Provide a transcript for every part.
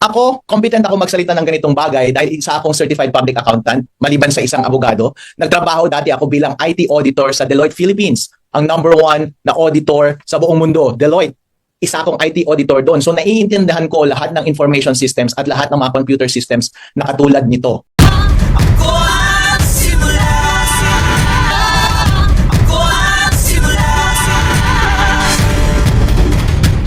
Ako, competent ako magsalita ng ganitong bagay dahil isa akong certified public accountant, maliban sa isang abogado. Nagtrabaho dati ako bilang IT auditor sa Deloitte Philippines, ang #1 na auditor sa buong mundo, Deloitte. Isa akong IT auditor doon. So naiintindihan ko lahat ng information systems at lahat ng mga computer systems na katulad nito.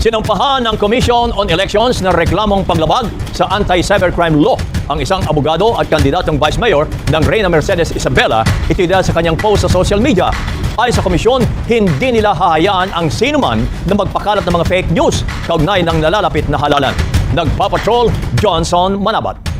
Sinampahan ng Commission on Elections na reklamong paglabag sa anti-cybercrime law ang isang abogado at kandidatong vice mayor ng Reyna Mercedes Isabela, ito dahil sa kanyang post sa social media. Ayon sa komisyon, hindi nila hahayaan ang sinuman na magpakalat ng mga fake news kaugnay ng nalalapit na halalan. Nagpapatrol, Johnson Manabat.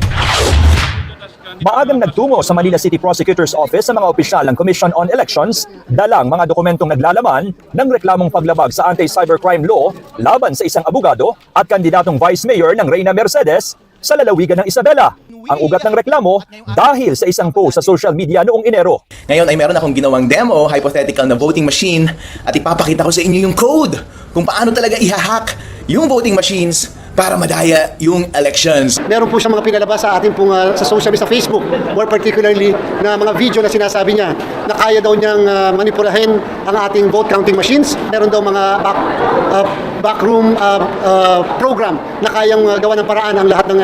Maagang nagtungo sa Manila City Prosecutor's Office sa mga opisyal ng Commission on Elections dalang mga dokumentong naglalaman ng reklamong paglabag sa anti-cybercrime law laban sa isang abogado at kandidatong vice mayor ng Reyna Mercedes sa lalawigan ng Isabela. Ang ugat ng reklamo dahil sa isang post sa social media noong Enero. Ngayon ay meron akong ginawang demo, hypothetical na voting machine, at ipapakita ko sa inyo yung code kung paano talaga ihahack yung voting machines para madaya yung elections. Meron po siyang mga pinalabas sa ating pong sa social media, sa Facebook, more particularly na mga video na sinasabi niya na kaya daw niyang manipulahin ang ating vote counting machines. Meron daw mga backroom program na kayang gawa ng paraan ang lahat ng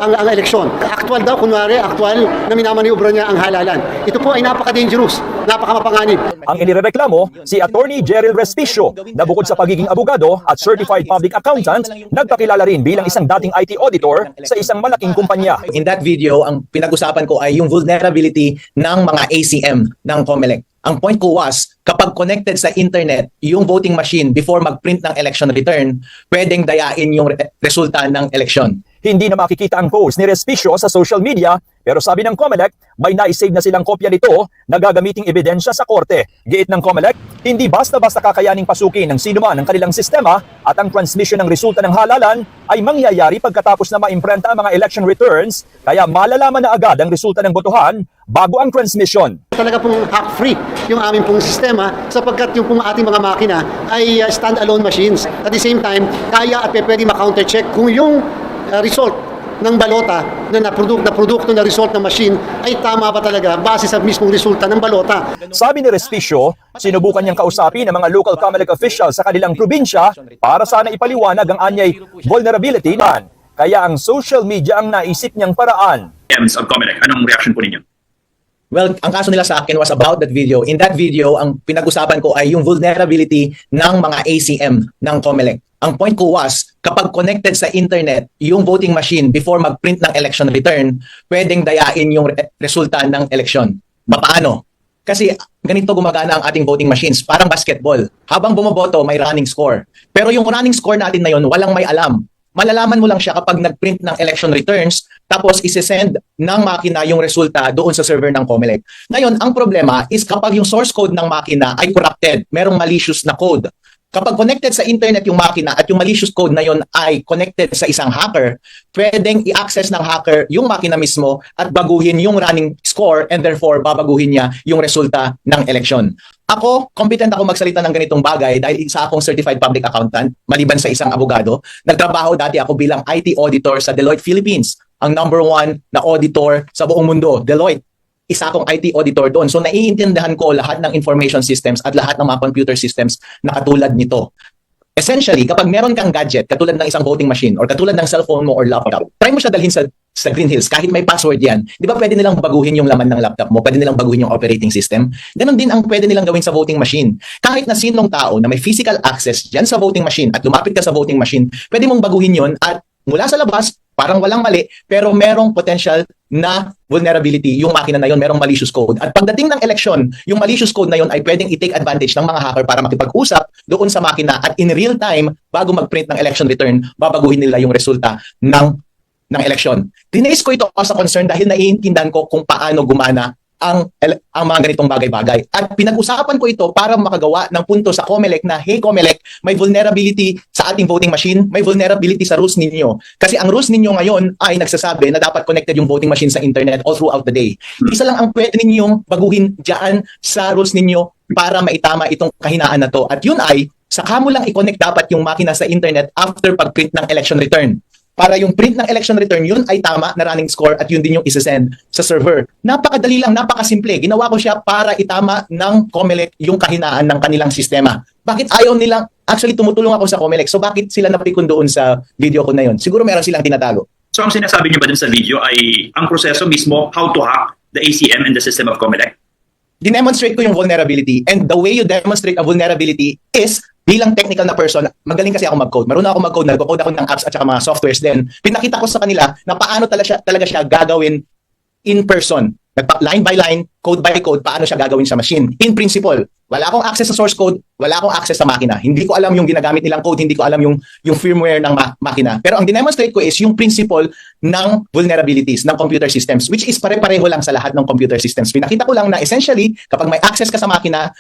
ang eleksyon. Actual daw, kunwari, actual na minamaniobra niya ang halalan. Ito po ay napaka-dangerous, napaka-mapanganib. Ang inireklamo si Attorney Jerrel Respicio na bukod sa pagiging abogado at certified public accountant, nagpakilala rin bilang isang dating IT auditor sa isang malaking kumpanya. In that video, ang pinag-usapan ko ay yung vulnerability ng mga ACM ng COMELEC. Ang point ko was, kapag connected sa internet, yung voting machine before mag-print ng election return, pwedeng dayain yung resulta ng election. Hindi na makikita ang post ni Respicio sa social media, pero sabi ng COMELEC, may na-save na silang kopya nito na gagamiting ebidensya sa korte. Giit ng COMELEC, hindi basta-basta kakayaning pasukin ng sinuman ng kanilang sistema at ang transmission ng resulta ng halalan ay mangyayari pagkatapos na maimprenta ang mga election returns, kaya malalaman na agad ang resulta ng botohan bago ang transmission. Talaga pong hack-free yung aming pong sistema sapagkat yung pong ating mga makina ay stand-alone machines. At the same time, kaya at pwede ma-counter-check kung yung result ng balota na produkto na result ng machine ay tama ba talaga base sa mismong resulta ng balota. Sabi ni Respicio, sinubukan niyang kausapin ng mga local COMELEC officials sa kanilang probinsya para sana ipaliwanag ang anyay vulnerability na. Kaya ang social media ang naisip niyang paraan. Of COMELEC, anong reaction po ninyo? Well, ang kaso nila sa akin was about that video. In that video, ang pinag-usapan ko ay yung vulnerability ng mga ACM ng COMELEC. Ang point ko was, kapag connected sa internet, yung voting machine before mag-print ng election return, pwedeng dayain yung resulta ng election. Paano? Kasi ganito gumagana ang ating voting machines, parang basketball. Habang bumoboto, may running score. Pero yung running score natin na yun, walang may alam. Malalaman mo lang siya kapag nag-print ng election returns, tapos isi-send ng makina yung resulta doon sa server ng COMELEC. Ngayon, ang problema is kapag yung source code ng makina ay corrupted, merong malicious na code. Kapag connected sa internet yung makina at yung malicious code na yon ay connected sa isang hacker, pwedeng i-access ng hacker yung makina mismo at baguhin yung running score and therefore babaguhin niya yung resulta ng election. Ako, competent ako magsalita ng ganitong bagay dahil isa akong certified public accountant, maliban sa isang abogado. Nagtrabaho dati ako bilang IT auditor sa Deloitte Philippines, ang #1 na auditor sa buong mundo, Deloitte. Isa akong IT auditor doon. So naiintindihan ko lahat ng information systems at lahat ng mga computer systems na katulad nito. Essentially, kapag meron kang gadget, katulad ng isang voting machine or katulad ng cellphone mo or laptop, try mo siya dalhin sa Green Hills, kahit may password yan. Di ba pwede nilang baguhin yung laman ng laptop mo? Pwede nilang baguhin yung operating system? Ganon din ang pwede nilang gawin sa voting machine. Kahit na sinong tao na may physical access dyan sa voting machine at lumapit ka sa voting machine, pwede mong baguhin yon at mula sa labas, parang walang mali, pero merong potential na vulnerability yung makina na yon, merong malicious code. At pagdating ng election, yung malicious code na yon ay pwedeng i-take advantage ng mga hacker para makipag-usap doon sa makina at in real time, bago mag-print ng election return, babaguhin nila yung resulta ng election. Tinays ko ito as a concern dahil naiintindihan ko kung paano gumana ang mga ganitong bagay-bagay. At pinag-usapan ko ito para makagawa ng punto sa COMELEC na, hey COMELEC, may vulnerability sa ating voting machine, may vulnerability sa rules ninyo. Kasi ang rules ninyo ngayon ay nagsasabi na dapat connected yung voting machine sa internet all throughout the day. Isa lang ang pwede ninyong baguhin dyan sa rules ninyo para maitama itong kahinaan na to. At yun ay, saka mo lang i-connect dapat yung makina sa internet after pag-print ng election return. para yung print ng election return, yun ay tama na running score at yun din yung isasend sa server. Napakadali lang, napakasimple. Ginawa ko siya para itama ng COMELEC yung kahinaan ng kanilang sistema. Bakit ayaw nilang, actually tumutulong ako sa COMELEC, so bakit sila napikon doon sa video ko na yun? Siguro meron silang tinatago. So ang sinasabi niyo ba dun sa video ay ang proseso mismo how to hack the ACM and the system of COMELEC? Dinemonstrate ko yung vulnerability, and the way you demonstrate a vulnerability is bilang technical na person, magaling kasi ako mag-code. Marunong ako mag-code, nag-code ako ng apps at saka mga softwares din. Pinakita ko sa kanila na paano talaga siya gagawin in person. Line by line, code by code, paano siya gagawin sa machine. In principle, wala akong access sa source code, wala akong access sa makina. Hindi ko alam yung ginagamit nilang code, hindi ko alam yung firmware ng makina. Pero ang dinemonstrate ko is yung principle ng vulnerabilities ng computer systems, which is pare-pareho lang sa lahat ng computer systems. Pinakita ko lang na essentially, kapag may access ka sa makina,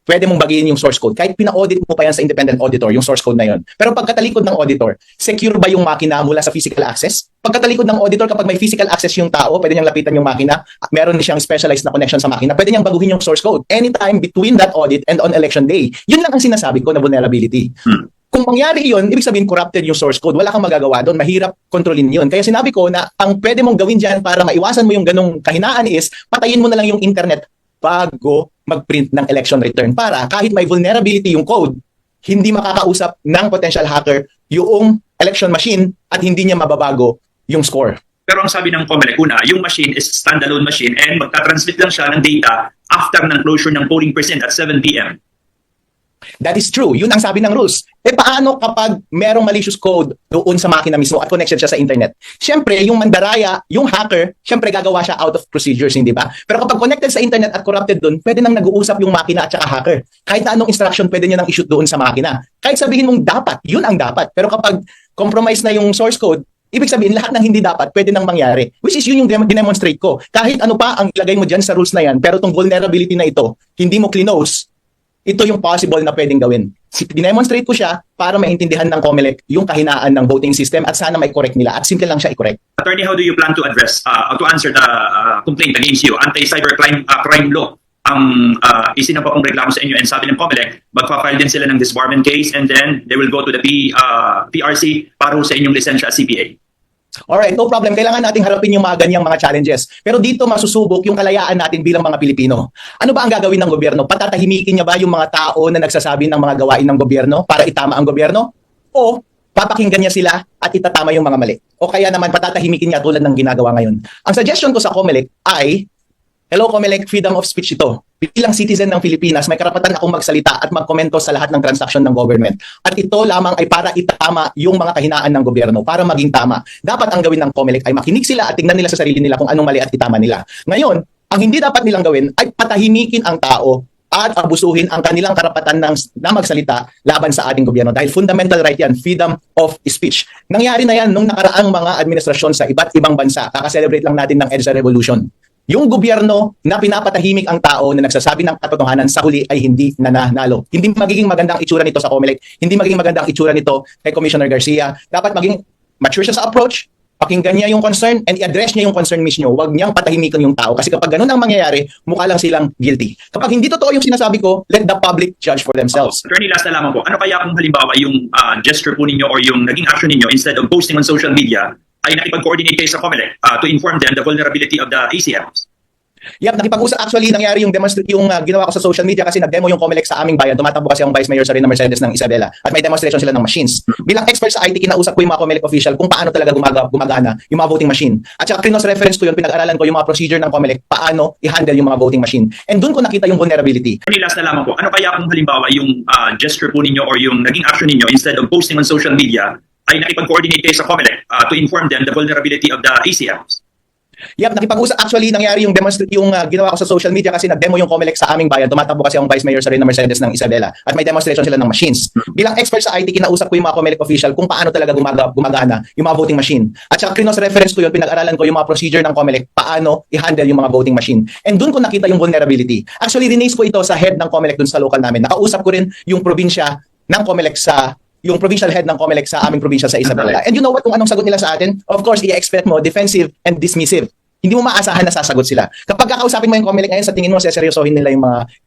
pwede mong bagiin yung source code. Kahit pina-audit mo pa yan sa independent auditor, yung source code na yun. Pero pagkatalikod ng auditor, secure ba yung makina mula sa physical access? Pagkatalikod ng auditor, kapag may physical access yung tao, pwede niyang lapitan yung makina, meron siyang specialized na connection sa makina, pwede niyang baguhin yung source code anytime between that audit and on election day. Yun lang ang sinasabi ko na vulnerability. Kung mangyari yun, ibig sabihin corrupted yung source code, wala kang magagawa doon, mahirap kontrolin yun. Kaya sinabi ko na ang pwede mong gawin dyan para maiwasan mo yung ganong kahinaan is, patayin mo na lang yung internet bago mag-print ng election return para kahit may vulnerability yung code, hindi makakausap ng potential hacker yung election machine at hindi niya mababago yung score. Pero ang sabi ng COMELEC, una, yung machine is standalone machine and magta-transmit lang siya ng data after ng closure ng polling percent at 7 p.m. That is true. Yun ang sabi ng rules. Paano kapag merong malicious code doon sa makina mismo at connected siya sa internet? Siyempre, yung mandaraya, yung hacker, siyempre gagawa siya out of procedures, hindi ba? Pero kapag connected sa internet at corrupted doon, pwede nang nag-uusap yung makina at saka hacker. Kahit na anong instruction, pwede niya nang i-shoot doon sa makina. Kahit sabihin mong dapat, yun ang dapat. Pero kapag compromise na yung source code, ibig sabihin, lahat ng hindi dapat, pwede nang mangyari. Which is yun yung dinemonstrate ko. Kahit ano pa ang ilagay mo dyan sa rules na yan, pero itong vulnerability na ito, hindi mo clinose, ito yung possible na pwedeng gawin. Dinemonstrate ko siya para maintindihan ng COMELEC yung kahinaan ng voting system at sana may correct nila at simple lang siya i-correct. Attorney, how do you plan to address, to answer the complaint against you? Anti-cybercrime crime law ang isinampa pong reklamo sa inyo, and sabi ng COMELEC, magpa-file din sila ng disbarment case and then they will go to the PRC para sa inyong lisensya as CPA. Alright, no problem. Kailangan nating harapin yung mga ganyang mga challenges. Pero dito masusubok yung kalayaan natin bilang mga Pilipino. Ano ba ang gagawin ng gobyerno? Patatahimikin niya ba yung mga tao na nagsasabi ng mga gawain ng gobyerno para itama ang gobyerno? O papakinggan niya sila at itatama yung mga mali? O kaya naman patatahimikin niya tulad ng ginagawa ngayon? Ang suggestion ko sa COMELEC ay, hello COMELEC, freedom of speech ito. Bilang citizen ng Pilipinas, may karapatan akong magsalita at magkomento sa lahat ng transaksyon ng government. At ito lamang ay para itama yung mga kahinaan ng gobyerno, para maging tama. Dapat ang gawin ng COMELEC ay makinig sila at tingnan nila sa sarili nila kung anong mali at itama nila. Ngayon, ang hindi dapat nilang gawin ay patahimikin ang tao at abusuhin ang kanilang karapatan na magsalita laban sa ating gobyerno. Dahil fundamental right yan, freedom of speech. Nangyari na yan nung nakaraang mga administrasyon sa iba't ibang bansa. Kaka-celebrate lang natin ng EDSA Revolution. Yung gobyerno na pinapatahimik ang tao na nagsasabi ng katotohanan sa huli ay hindi nananalo. Hindi magiging magandang itsura nito sa COMELEC. Hindi magiging magandang itsura nito kay Commissioner Garcia. Dapat maging mature siya sa approach, pakinggan niya yung concern, and i-address niya yung concern mismo. Huwag niyang patahimikan yung tao. Kasi kapag ganun ang mangyayari, mukha lang silang guilty. Kapag hindi totoo yung sinasabi ko, let the public judge for themselves. Attorney, last na lamang po. Ano kaya kung halimbawa yung gesture po ninyo or yung naging action ninyo instead of posting on social media ay nakipag-coordinate kayo sa COMELEC to inform them the vulnerability of the ACMs? Yep, nakipag-usap. Actually, nangyari yung ginawa ko sa social media kasi nag-demo yung COMELEC sa aming bayan. Tumatakbo kasi ang Vice Mayor Sarina Mercedes ng Isabela at may demonstration sila ng machines. Bilang expert sa IT, kinausap ko yung mga COMELEC official kung paano talaga gumagana yung mga voting machine. At saka cross-reference ko yun, pinag-aralan ko yung mga procedure ng COMELEC, paano i-handle yung mga voting machine. And doon ko nakita yung vulnerability. Attorney, last na lamang po. Ano kaya kung halimbawa yung gesture po ninyo or yung naging action ninyo instead of posting on social media ay nakipag-coordinate kayo sa COMELEC to inform them the vulnerability of the ACMs? Yep, nakipag-usap. Actually, nangyari yung ginawa ko sa social media kasi nag-demo yung COMELEC sa aming bayan. Tumatakbo kasi ang Vice Mayor Sarina Mercedes ng Isabela at may demonstration sila ng machines. Bilang expert sa IT, kinausap ko yung mga COMELEC official kung paano talaga gumagana yung mga voting machine. At saka cross-reference ko yun, pinag-aralan ko yung mga procedure ng COMELEC, paano i-handle yung mga voting machine. And doon ko nakita yung vulnerability. Actually, release ko ito sa head ng COMELEC dun sa local namin. Nakausap ko rin yung probinsya ng COMELEC yung provincial head ng COMELEC sa aming probinsya sa Isabela. And you know what, kung anong sagot nila sa atin? Of course, i-expect mo defensive and dismissive. Hindi mo maasahan na sasagot sila. Kapag kakausapin mo yung COMELEC ngayon, sa tingin mo, seseryosohin nila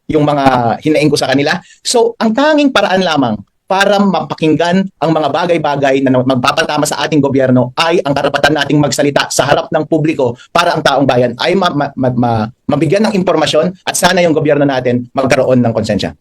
yung mga hinaing ko sa kanila. So, ang tanging paraan lamang para mapakinggan ang mga bagay-bagay na magpapatama sa ating gobyerno ay ang karapatan nating magsalita sa harap ng publiko para ang taong bayan ay mabigyan ng impormasyon at sana yung gobyerno natin magkaroon ng konsensya.